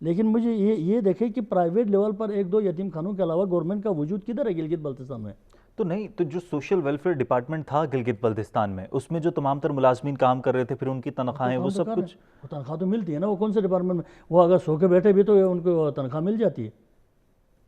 لیکن مجھے یہ دیکھیں کہ پرائیویٹ لیول پر ایک دو یتیم خانوں کے علاوہ گورنمنٹ کا وجود کدھر ہے گلگت بلتستان میں؟ تو نہیں، تو جو سوشل ویلفیئر ڈپارٹمنٹ تھا گلگت بلتستان میں، اس میں جو تمام تر ملازمین کام کر رہے تھے، پھر ان کی تنخواہیں وہ سب کچھ تنخواہ تو ملتی ہے نا، وہ کون سے ڈپارٹمنٹ میں؟ وہ اگر سو کے بیٹھے بھی تو ان کو تنخواہ مل جاتی ہے۔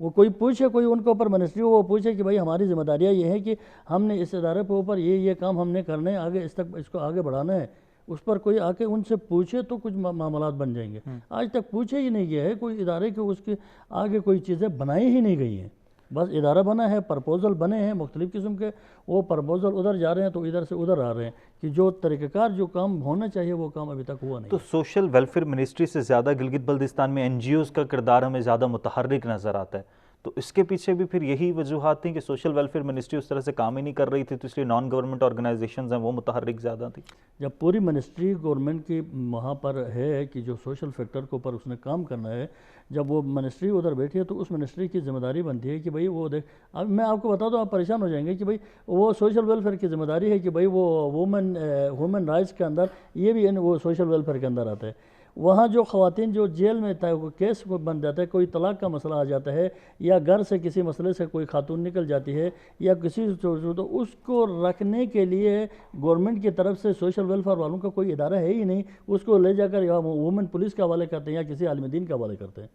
وہ کوئی پوچھے، کوئی ان کے اوپر منسٹری وہ پوچھے کہ بھائی ہماری ذمہ داریاں یہ ہے کہ ہم نے اس ادارے کے اوپر یہ کام ہم نے کرنے، آگے اس کو آگے بڑھانا ہے، اس پر کوئی آ کے ان سے پوچھے تو کچھ معاملات بن جائیں گے۔ آج تک پوچھے ہی نہیں گیا ہے کوئی ادارے کے، اس کے آگے کوئی چیزیں بنائی ہی نہیں گئی ہیں۔ بس ادارہ بنا ہے، پرپوزل بنے ہیں مختلف قسم کے، وہ پرپوزل ادھر جا رہے ہیں تو ادھر سے ادھر آ رہے ہیں، کہ جو طریقہ کار جو کام ہونا چاہیے وہ کام ابھی تک ہوا نہیں۔ تو سوشل ویلفیئر منسٹری سے زیادہ گلگت بلتستان میں این جی اوز کا کردار ہمیں زیادہ متحرک نظر آتا ہے، تو اس کے پیچھے بھی پھر یہی وجوہات تھیں کہ سوشل ویلفیئر منسٹری اس طرح سے کام ہی نہیں کر رہی تھی، تو اس لیے نان گورنمنٹ آرگنائزیشنز ہیں وہ متحرک زیادہ تھی؟ جب پوری منسٹری گورنمنٹ کی وہاں پر ہے کہ جو سوشل فیکٹر کے اوپر اس نے کام کرنا ہے، جب وہ منسٹری ادھر بیٹھی ہے تو اس منسٹری کی ذمہ داری بنتی ہے کہ بھئی وہ دیکھ، اب میں آپ کو بتا دوں آپ پریشان ہو جائیں گے کہ بھئی وہ سوشل ویلفیئر کی ذمہ داری ہے کہ بھئی وہ وومن رائٹس کے اندر یہ بھی وہ سوشل ویلفیئر کے اندر آتا ہے۔ وہاں جو خواتین جو جیل میں کیس بن جاتا ہے، کوئی طلاق کا مسئلہ آ جاتا ہے، یا گھر سے کسی مسئلے سے کوئی خاتون نکل جاتی ہے، یا کسی تو اس کو رکھنے کے لیے گورنمنٹ کی طرف سے سوشل ویلفیئر والوں کا کوئی ادارہ ہے ہی نہیں۔ اس کو لے جا کر یا وومن پولیس کے حوالے کرتے ہیں یا کسی عالم دین کے حوالے کرتے ہیں۔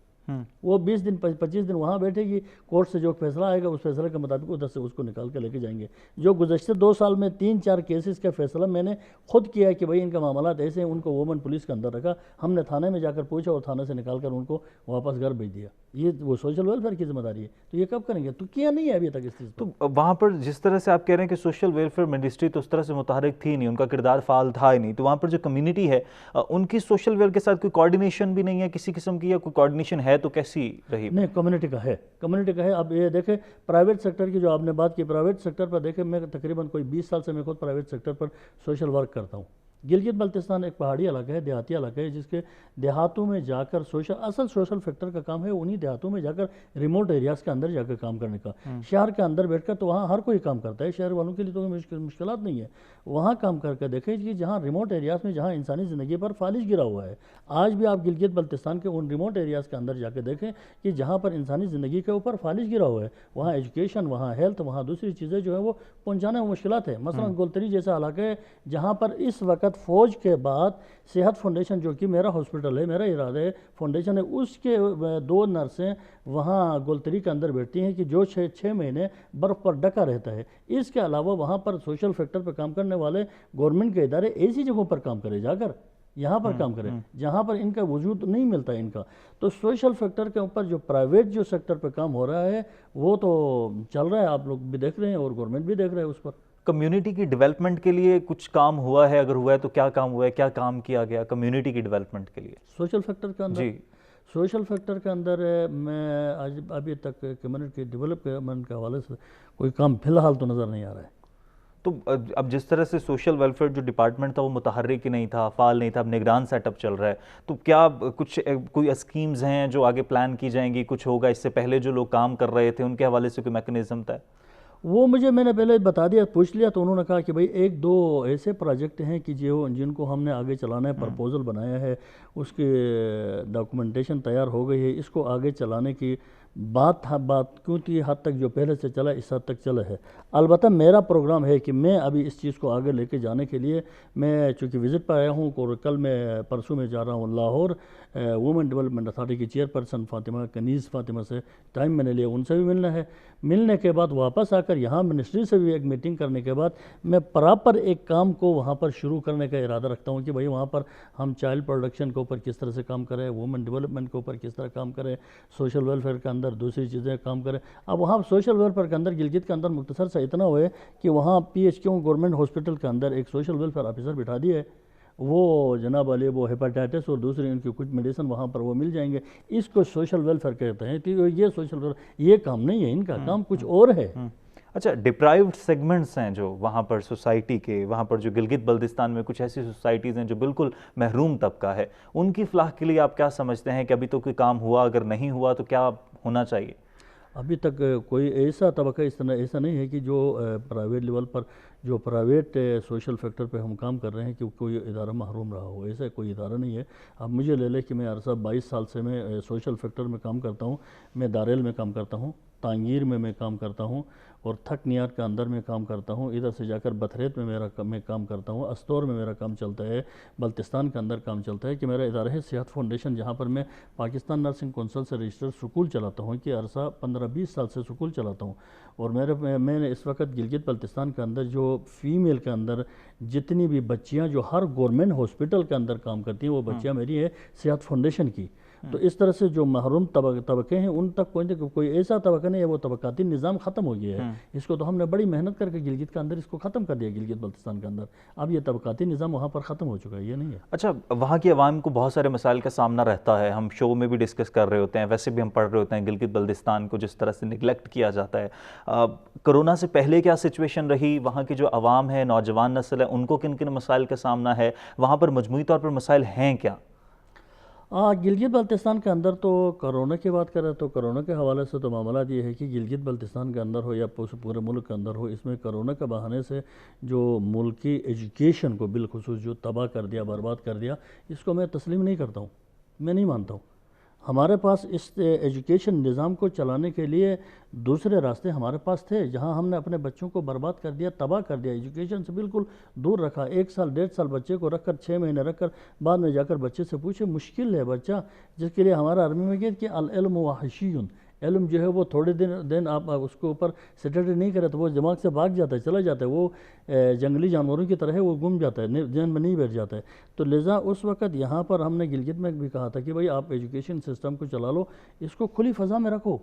وہ 20 دن 25 دن وہاں بیٹھے گی، کورٹ سے جو فیصلہ آئے گا اس فیصلے کے مطابق ادھر سے اس کو نکال کے لے کے جائیں گے۔ جو گزشتہ 2 سال میں 3-4 کیسز کا فیصلہ میں نے خود کیا ہے کہ بھئی ان کا معاملات ایسے ہیں، ان کو وومن پولیس کے اندر رکھا، ہم نے تھانے میں جا کر پوچھا اور تھانے سے نکال کر ان کو واپس گھر بھیج دیا۔ یہ وہ سوشل ویلفیئر کی ذمہ داری ہے، تو یہ کب کریں گے؟ تو کیا نہیں ہے ابھی تک اس چیز تو وہاں پر جس طرح سے آپ کہہ رہے ہیں کہ سوشل ویلفیئر منسٹری تو اس طرح سے متحرک تھی نہیں، ان کا کردار فعال تھا ہی نہیں، تو وہاں پر جو کمیونٹی ہے ان کی سوشل ویلفیئر کے ساتھ کوئی کوارڈینیشن بھی نہیں ہے کسی قسم کی، یا کوئی کوارڈینیشن ہے تو کیسی رہی؟ نہیں، کمیونٹی کا ہے۔ اب یہ دیکھیں پرائیویٹ سیکٹر کی جو آپ نے بات کی، پرائیویٹ سیکٹر پر دیکھیں، میں تقریباً کوئی 20 سال سے میں خود پرائیویٹ سیکٹر پر سوشل ورک کرتا ہوں۔ گلگت بلتستان ایک پہاڑی علاقہ ہے، دیہاتی علاقہ ہے، جس کے دیہاتوں میں جا کر اصل سوشل فیکٹر کا کام ہے انہی دیہاتوں میں جا کر ریموٹ ایریاز کے اندر جا کر کام کرنے کا۔ شہر کے اندر بیٹھ کر تو وہاں ہر کوئی کام کرتا ہے، شہر والوں کے لیے تو مشکلات نہیں ہے۔ وہاں کام کر کے دیکھیں کہ جہاں ریموٹ ایریاز میں جہاں انسانی زندگی پر فالج گرا ہوا ہے، آج بھی آپ گلگت بلتستان کے ان ریموٹ ایریاز کے اندر جا کے دیکھیں کہ جہاں پر انسانی زندگی کے اوپر فالج گرا ہوا ہے، وہاں ایجوکیشن، وہاں ہیلتھ، وہاں دوسری چیزیں جو ہیں وہ پہنچانے میں مشکلات ہے۔ مثلا گولتری جیسا علاقہ ہے جہاں پر اس وقت فوج کے بعد صحت فاؤنڈیشن، جو کہ میرا ہاسپٹل ہے، میرا ارادہ ہے فاؤنڈیشن ہے، اس کے 2 نرسیں وہاں گولتری کے اندر بیٹھتی ہیں کہ جو 6 مہینے برف پر ڈکا رہتا ہے۔ اس کے علاوہ وہاں پر سوشل فیکٹر پر کام کرنے والے گورنمنٹ کے ادارے ایسی جگہوں پر کام کرے، جا کر یہاں پر کام کریں جہاں پر ان کا وجود نہیں ملتا ان کا۔ تو سوشل فیکٹر کے اوپر جو پرائیویٹ جو سیکٹر پہ کام ہو رہا ہے وہ تو چل رہا ہے، آپ لوگ بھی دیکھ رہے ہیں اور گورنمنٹ بھی دیکھ رہے ہیں اس پر۔ کمیونٹی کی ڈیولپمنٹ کے لیے کچھ کام ہوا ہے؟ اگر ہوا ہے تو کیا کام ہوا ہے، کیا کام کیا گیا کمیونٹی کی ڈیولپمنٹ کے لیے سوشل فیکٹر کے اندر؟ جی، سوشل فیکٹر کے اندر میں ابھی تک کمیونٹی ڈیولپمنٹ کے حوالے سے کوئی کام فی الحال تو نظر نہیں آ رہا ہے۔ تو اب جس طرح سے سوشل ویلفیئر جو ڈپارٹمنٹ تھا وہ متحرک ہی نہیں تھا، فعال نہیں تھا، اب نگران سیٹ اپ چل رہا ہے، تو کیا کوئی اسکیمز ہیں جو آگے پلان کی جائیں گی؟ کچھ ہوگا اس سے پہلے جو لوگ کام کر رہے تھے ان کے حوالے سے کوئی میکنزم تھا؟ وہ میں نے پہلے بتا دیا، پوچھ لیا تو انہوں نے کہا کہ بھئی 1-2 ایسے پروجیکٹ ہیں کہ جن کو ہم نے آگے چلانا ہے، پرپوزل بنایا ہے، اس کی ڈاکومنٹیشن تیار ہو گئی ہے، اس کو آگے چلانے کی بات کیونکہ حد تک جو پہلے سے چلا اس حد تک چلا ہے۔ البتہ میرا پروگرام ہے کہ میں ابھی اس چیز کو آگے لے کے جانے کے لیے، میں چونکہ وزٹ پر آیا ہوں اور کل پرسوں میں جا رہا ہوں لاہور، وومن ڈیولپمنٹ اتھارٹی کی چیئرپرسن فاطمہ کنیز فاطمہ سے ٹائم میں نے لیا، ان سے بھی ملنا ہے۔ ملنے کے بعد واپس آ کر یہاں منسٹری سے بھی ایک میٹنگ کرنے کے بعد میں پراپر ایک کام کو وہاں پر شروع کرنے کا ارادہ رکھتا ہوں کہ بھئی وہاں پر ہم چائلڈ پروڈکشن کے اوپر کس طرح سے کام کریں، وومن ڈیولپمنٹ کے اوپر کس طرح کام کریں، سوشل ویلفیئر کے اندر دوسری چیزیں کام کریں۔ اب وہاں سوشل ویلفیئر کے اندر گلگت کے اندر مختصر سا اتنا ہوئے کہ وہاں PHQ گورنمنٹ ہاسپٹل کے اندر ایک سوشل ویلفیئر آفیسر بٹھا دیے، وہ جناب علی وہ ہیپاٹائٹس اور دوسری ان کی کچھ میڈیسن وہاں پر وہ مل جائیں گے۔ اس کو سوشل ویلفیئر کہتے ہیں کہ یہ سوشل ویلفیئر یہ کام نہیں ہے، ان کا کام کچھ اور ہے۔ اچھا، ڈپرائیوڈ سیگمنٹس ہیں جو وہاں پر سوسائٹی کے، وہاں پر جو گلگت بلتستان میں کچھ ایسی سوسائٹیز ہیں جو بالکل محروم طبقہ ہے، ان کی فلاح کے لیے آپ کیا سمجھتے ہیں کہ ابھی تو کوئی کام ہوا؟ اگر نہیں ہوا تو کیا ہونا چاہیے؟ ابھی تک کوئی ایسا طبقہ اس طرح ایسا نہیں ہے کہ جو پرائیویٹ لیول پر جو پرائیویٹ سوشل فیکٹر پہ ہم کام کر رہے ہیں کہ کوئی ادارہ محروم رہا ہو. ایسا کوئی ادارہ نہیں ہے. اب مجھے لے لے کہ میں عرصہ 22 سال سے میں سوشل فیکٹر میں کام کرتا ہوں. میں داریل میں کام کرتا ہوں, تانگیر میں کام کرتا ہوں, اور تھک نیار کے اندر میں کام کرتا ہوں. ادھر سے جا کر بتھریت میں میں کام کرتا ہوں. استور میں میرا کام چلتا ہے. بلتستان کے اندر کام چلتا ہے کہ میرا ادارہ ہے صحت فاؤنڈیشن, جہاں پر میں پاکستان نرسنگ کونسل سے رجسٹر سکول چلاتا ہوں کہ عرصہ 15-20 سال سے سکول چلاتا ہوں. اور میں نے اس وقت گلگت بلتستان کے اندر جو فیمیل کے اندر جتنی بھی بچیاں جو ہر گورنمنٹ ہاسپٹل کے اندر کام کرتی ہیں وہ بچیاں میری ہیں صحت فاؤنڈیشن کی. تو اس طرح سے جو محروم طبقے ہیں ان تک کوئی ایسا طبقہ نہیں ہے. وہ طبقاتی نظام ختم ہو گیا ہے. اس کو تو ہم نے بڑی محنت کر کے گلگت کے اندر اس کو ختم کر دیا, گلگت بلتستان کے اندر. اب یہ طبقاتی نظام وہاں پر ختم ہو چکا ہے, یہ نہیں ہے. اچھا, وہاں کی عوام کو بہت سارے مسائل کا سامنا رہتا ہے. ہم شو میں بھی ڈسکس کر رہے ہوتے ہیں, ویسے بھی ہم پڑھ رہے ہوتے ہیں گلگت بلتستان کو جس طرح سے نگلیکٹ کیا جاتا ہے. کرونا سے پہلے کیا سچویشن رہی, وہاں کی جو عوام ہے, نوجوان نسل ہے, ان کو کن کن مسائل کا سامنا ہے, وہاں پر مجموعی طور پر مسائل ہیں کیا؟ گلگت بلتستان کے اندر تو کرونا کی بات کریں تو کرونا کے حوالے سے تو معاملات یہ ہے کہ گلگت بلتستان کے اندر ہو یا پورے ملک کے اندر ہو, اس میں کرونا کے بہانے سے جو ملکی ایجوکیشن کو بالخصوص جو تباہ کر دیا, برباد کر دیا, اس کو میں تسلیم نہیں کرتا ہوں, میں نہیں مانتا ہوں. ہمارے پاس اس ایجوکیشن نظام کو چلانے کے لیے دوسرے راستے ہمارے پاس تھے. جہاں ہم نے اپنے بچوں کو برباد کر دیا, تباہ کر دیا, ایجوکیشن سے بالکل دور رکھا. 1 سال 1.5 سال بچے کو رکھ کر 6 مہینے رکھ کر بعد میں جا کر بچے سے پوچھے, مشکل ہے بچہ, جس کے لیے ہمارا عربی میں کہتے کہ العلم وحشیٌ, علم جو ہے وہ تھوڑے دن آپ اس کے اوپر سٹڈی نہیں کرے تو وہ دماغ سے بھاگ جاتا ہے, چلا جاتا ہے. وہ جنگلی جانوروں کی طرح ہے, وہ گم جاتا ہے, ذہن میں نہیں بیٹھ جاتا ہے. تو لہٰذا اس وقت یہاں پر ہم نے گلگت میں بھی کہا تھا کہ بھائی آپ ایجوکیشن سسٹم کو چلا لو, اس کو کھلی فضا میں رکھو,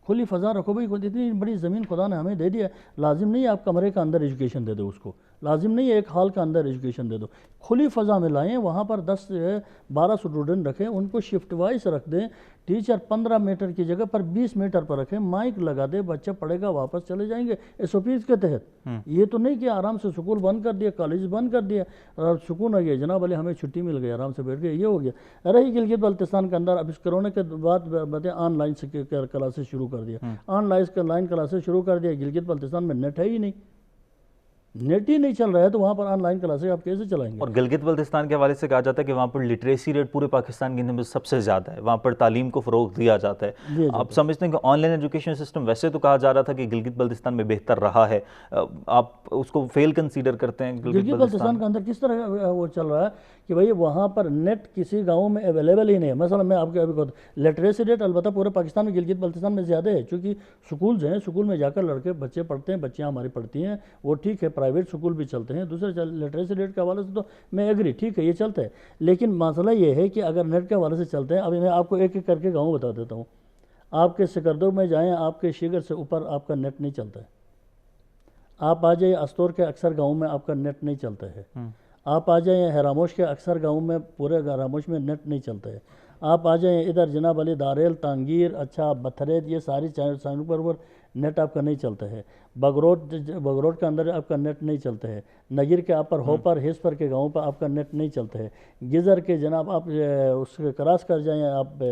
کھلی فضا رکھو. بھائی اتنی بڑی زمین خدا نے ہمیں دے دیا, لازم نہیں ہے آپ کمرے کا اندر ایجوکیشن دے دو, اس کو لازم نہیں ہے ایک ہال کا اندر ایجوکیشن دے دو. کھلی فضا میں لائیں, وہاں پر 10-12 اسٹوڈنٹ رکھیں, ان کو شفٹ وائز رکھ دیں. ٹیچر 15 میٹر کی جگہ پر 20 میٹر پر رکھیں, مائک لگا دے, بچہ پڑھے گا, واپس چلے جائیں گے SOPs کے تحت. یہ تو نہیں کہ آرام سے سکول بند کر دیا, کالج بند کر دیا, اور سکون آ گیا, جناب علی ہمیں چھٹی مل گئی, آرام سے بیٹھ گئے, یہ ہو گیا. رہی گلگت بلتستان کے اندر اب اس کرونا کے بعد بتائیں آن لائن کلاسز شروع کر دیا, آن لائن کلاسز شروع کر دیا. گلگت بلتستان میں نیٹ ہے ہی نہیں, نیٹ ہی نہیں چل رہا ہے, تو وہاں پر آن لائن کلاسیں آپ کیسے چلائیں گے؟ اور گلگت بلتستان کے حوالے سے کہا جاتا ہے کہ وہاں پر لٹریسی ریٹ پورے پاکستان کے اندر سب سے زیادہ ہے, وہاں پر تعلیم کو فروغ دیا جاتا ہے. آپ سمجھتے ہیں کہ آن لائن ایجوکیشن سسٹم, ویسے تو کہا جا رہا تھا کہ گلگت بلتستان میں بہتر رہا ہے, آپ اس کو فیل کنسیڈر کرتے ہیں؟ گلگت بلتستان کے اندر کس طرح وہ چل رہا ہے کہ بھائی وہاں پر نیٹ کسی گاؤں میں اویلیبل ہی نہیں ہے. مثلا میں آپ کے ابھی کہتا ہوں لٹریسی ریٹ البتہ پورے پاکستان میں گلگت بلتستان میں زیادہ ہے, چونکہ سکولز ہیں, سکول میں جا کر لڑکے بچے پڑھتے ہیں, بچیاں ہماری پڑھتی ہیں, وہ ٹھیک ہے, پرائیویٹ سکول بھی چلتے ہیں. دوسرے لٹریسی ریٹ کے حوالے سے تو میں ایگری, ٹھیک ہے یہ چلتا ہے, لیکن مسئلہ یہ ہے کہ اگر نیٹ کے حوالے سے چلتے ہیں, ابھی میں آپ کو ایک ایک کر کے گاؤں بتا دیتا ہوں. آپ کے سکردو میں جائیں, آپ کے شیگر سے اوپر آپ کا نیٹ نہیں چلتا ہے. آپ آ جائیں استور کے اکثر گاؤں میں آپ کا نیٹ نہیں چلتا ہے. آپ آ جائیں حراموش کے اکثر گاؤں میں, پورے حراموش میں نیٹ نہیں چلتا ہے. آپ آ جائیں ادھر جناب علی داریل, تانگیر, اچھا بتھریت, یہ ساری چینل پر نیٹ آپ کا نہیں چلتا ہے. بگروٹ کے اندر آپ کا نیٹ نہیں چلتا ہے. نگیر کے آپ پر ہوپر ہیسپر کے گاؤں پر آپ کا نیٹ نہیں چلتا ہے. گزر کے جناب آپ اس کے کراس کر جائیں, آپ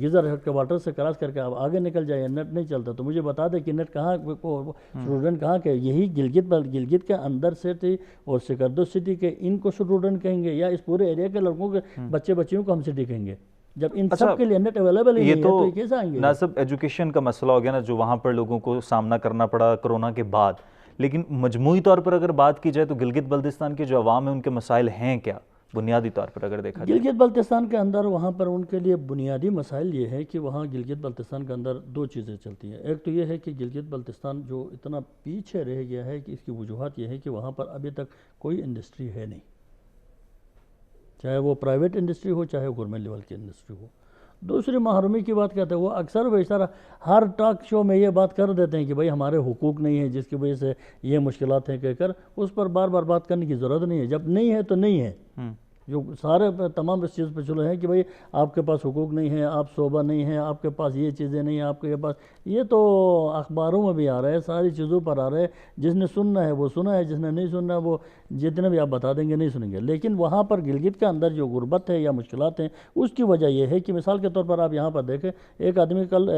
گزر کے واٹر سے کراس کر کے آپ آگے نکل جائیں, نیٹ نہیں چلتا. تو مجھے بتا دیں کہ نیٹ کہاں, اسٹوڈنٹ کہاں کے, یہی گلگت کے اندر سے تھی اور سکردو سٹی کے ان کو اسٹوڈنٹ کہیں گے, یا اس پورے ایریا کے لڑکوں کے بچیوں کو ہم سٹی کہیں گے, جب ان سب کے لیے نیٹ اویلیبل ہی نہیں ہے تو یہ کیسے آئیں گے؟ نہ صرف ایجوکیشن کا مسئلہ ہو گیا نا جو وہاں پر لوگوں کو سامنا کرنا پڑا کرونا کے بعد, لیکن مجموعی طور پر اگر بات کی جائے تو گلگت بلتستان کے جو عوام ہیں ان کے مسائل ہیں کیا بنیادی طور پر اگر دیکھا جائے؟ گلگت بلتستان کے اندر وہاں پر ان کے لیے بنیادی مسائل یہ ہے کہ وہاں گلگت بلتستان کے اندر 2 چیزیں چلتی ہیں. ایک تو یہ ہے کہ گلگت بلتستان جو اتنا پیچھے رہ گیا ہے کہ اس کی وجوہات یہ ہے کہ وہاں پر ابھی تک کوئی انڈسٹری ہے نہیں, چاہے وہ پرائیویٹ انڈسٹری ہو چاہے گورنمنٹ لیول کی انڈسٹری ہو. دوسری محرومی کی بات کہتے ہیں, وہ اکثر و بیشتر ہر ٹاک شو میں یہ بات کر دیتے ہیں کہ بھائی ہمارے حقوق نہیں ہیں جس کی وجہ سے یہ مشکلات ہیں کہہ کر, اس پر بار بار بات کرنے کی ضرورت نہیں ہے. جب نہیں ہے تو نہیں ہے, جو سارے تمام اس چیز پہ چلے ہیں کہ بھئی آپ کے پاس حقوق نہیں ہیں، آپ صوبہ نہیں ہیں، آپ کے پاس یہ چیزیں نہیں ہیں، آپ کے پاس یہ تو اخباروں میں بھی آ رہا ہے، ساری چیزوں پر آ رہا ہے. جس نے سننا ہے وہ سنا ہے، جس نے نہیں سننا ہے وہ جتنے بھی آپ بتا دیں گے نہیں سنیں گے. لیکن وہاں پر گلگت کے اندر جو غربت ہے یا مشکلات ہیں اس کی وجہ یہ ہے کہ مثال کے طور پر آپ یہاں پر دیکھیں، ایک آدمی کل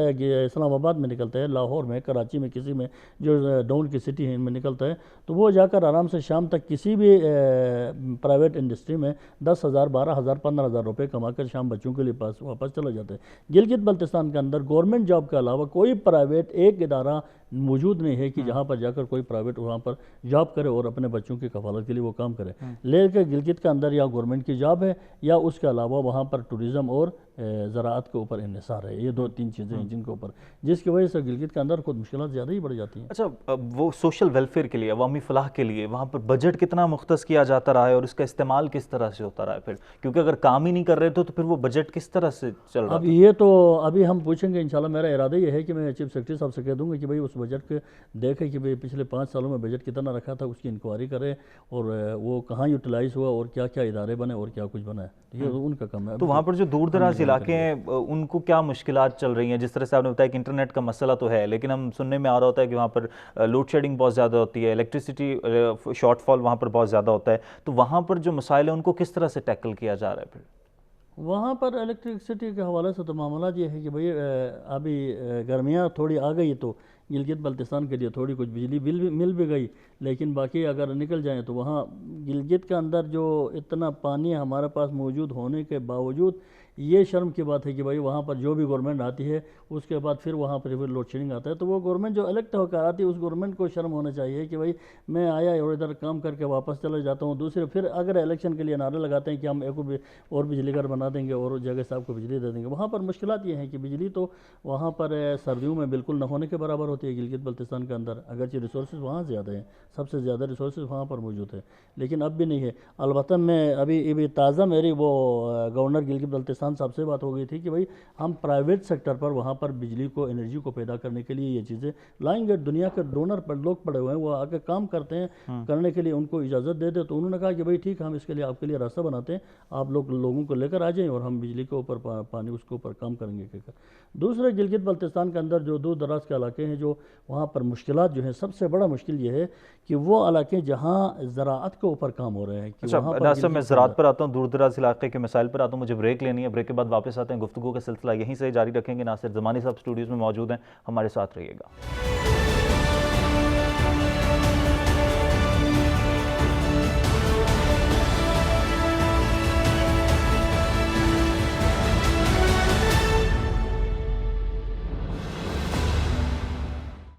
اسلام آباد میں نکلتا ہے، لاہور میں، کراچی میں، کسی میں جو ڈاؤن کی سٹی ہے ان میں نکلتا ہے، تو وہ جا کر آرام سے شام تک کسی بھی پرائیویٹ انڈسٹری میں 10,000 12,000 15,000 روپے کما کر شام بچوں کے لیے واپس چلا جاتا ہے. گلگت بلتستان کے اندر گورنمنٹ جاب کے علاوہ کوئی پرائیویٹ ایک ادارہ موجود نہیں ہے کہ جہاں پر جا کر کوئی پرائیویٹ وہاں پر جاب کرے اور اپنے بچوں کی کفالت کے لیے وہ کام کرے. لیکن گلگت کے اندر یا گورنمنٹ کی جاب ہے یا اس کے علاوہ وہاں پر ٹوریزم اور زراعت کے اوپر انحصار ہے. یہ دو تین چیزیں ہیں جن کے اوپر، جس کی وجہ سے گلگت کے اندر خود مشکلات زیادہ ہی بڑھ جاتی ہیں. اچھا، وہ سوشل ویلفیئر کے لیے، عوامی فلاح کے لیے وہاں پر بجٹ کتنا مختص کیا جاتا رہا ہے اور اس کا استعمال کس طرح سے ہوتا رہا ہے پھر؟ کیونکہ اگر کام ہی نہیں کر رہے تو پھر وہ بجٹ کس طرح سے چل رہا اب یہ تو ابھی ہم پوچھیں گے انشاءاللہ. میرا ارادہ یہ ہے کہ میں چیف سیکرٹری صاحب سے کہہ دوں گا کہ بھئی اس بجٹ کے دیکھیں کہ بھئی پچھلے 5 سالوں میں بجٹ کتنا رکھا تھا، اس کی انکوائری کرے اور وہ کہاں یوٹیلائز ہوا اور کیا کیا ادارے بنے اور کیا کچھ بنا ہے. یہ ان کا کام ہے. تو وہاں پر جو دور دراز علاقے ہیں ان کو کیا مشکلات چل رہی ہیں؟ جس طرح سے آپ نے بتایا کہ انٹرنیٹ کا مسئلہ تو ہے، لیکن ہم سننے میں آ رہا ہوتا ہے کہ وہاں پر لوڈ شیڈنگ بہت زیادہ ہوتی ہے، الیکٹریسٹی شارٹ فال وہاں پر بہت زیادہ ہوتا ہے. تو وہاں پر جو مسائل ہیں ان کو کس طرح سے ٹیکل کیا جا رہا ہے پھر؟ وہاں پر الیکٹرسٹی کے حوالے سے تو معاملات یہ ہے کہ بھئی ابھی گرمیاں تھوڑی آ گئی تو گلگت بلتستان کے لیے تھوڑی کچھ بجلی بل بھی مل بھی گئی، لیکن باقی اگر نکل جائیں تو وہاں گلگت کے اندر جو اتنا پانی ہمارے پاس موجود ہونے کے باوجود یہ شرم کی بات ہے کہ بھئی وہاں پر جو بھی گورنمنٹ آتی ہے اس کے بعد پھر وہاں پر لوڈ شیڈنگ آتا ہے. تو وہ گورنمنٹ جو الیکٹ ہو کر آتی ہے اس گورنمنٹ کو شرم ہونا چاہیے کہ بھئی میں آیا اور ادھر کام کر کے واپس چلا جاتا ہوں. دوسرے پھر اگر الیکشن کے لیے نعرے لگاتے ہیں کہ ہم ایک اور بجلی گھر بنا دیں گے اور جگہ صاحب کو بجلی دے دیں گے. وہاں پر مشکلات یہ ہیں کہ بجلی تو وہاں پر سردیوں میں بالکل نہ ہونے کے برابر ہوتی ہے گلگت بلتستان کے اندر، اگرچہ ریسورسز وہاں زیادہ ہیں، سب سے زیادہ ریسورسز وہاں پر موجود ہے، لیکن اب بھی نہیں ہے. البتہ میں ابھی تازہ میری وہ گورنر گلگت بلتستان صاحب سے بات ہو گئی تھی کہ بھئی ہم پرائیویٹ سیکٹر پر وہاں پر بجلی کو، انرجی کو پیدا کرنے کے لیے یہ چیزیں لائیں گے. دنیا کے ڈونر پر لوگ پڑے ہوئے ہیں، وہ آ کے کام کرتے ہیں، کرنے کے لیے ان کو اجازت دے دے. تو انہوں نے کہا کہ بھئی ٹھیک ہے، ہم اس کے لیے آپ کے لیے راستہ بناتے ہیں، آپ لوگوں کو لے کر آ جائیں اور ہم بجلی کے اوپر پانی اس کے اوپر کام کریں گے. دوسرے گلگت بلتستان کے اندر جو دور دراز کے علاقے ہیں، جو وہاں پر مشکلات جو ہیں، سب سے بڑا مشکل یہ ہے کہ وہ علاقے جہاں زراعت کے اوپر کام ہو رہے ہیں. اچھا ناصر، میں زراعت پر آتا ہوں، دور دراز علاقے کے مسائل پر آتا ہوں. مجھے بریک لینی ہے، بریک کے بعد واپس آتے ہیں. گفتگو کا سلسلہ یہیں سے جاری رکھیں گے. ناصر زمانی صاحب اسٹوڈیوز میں موجود ہیں، ہمارے ساتھ رہیے گا.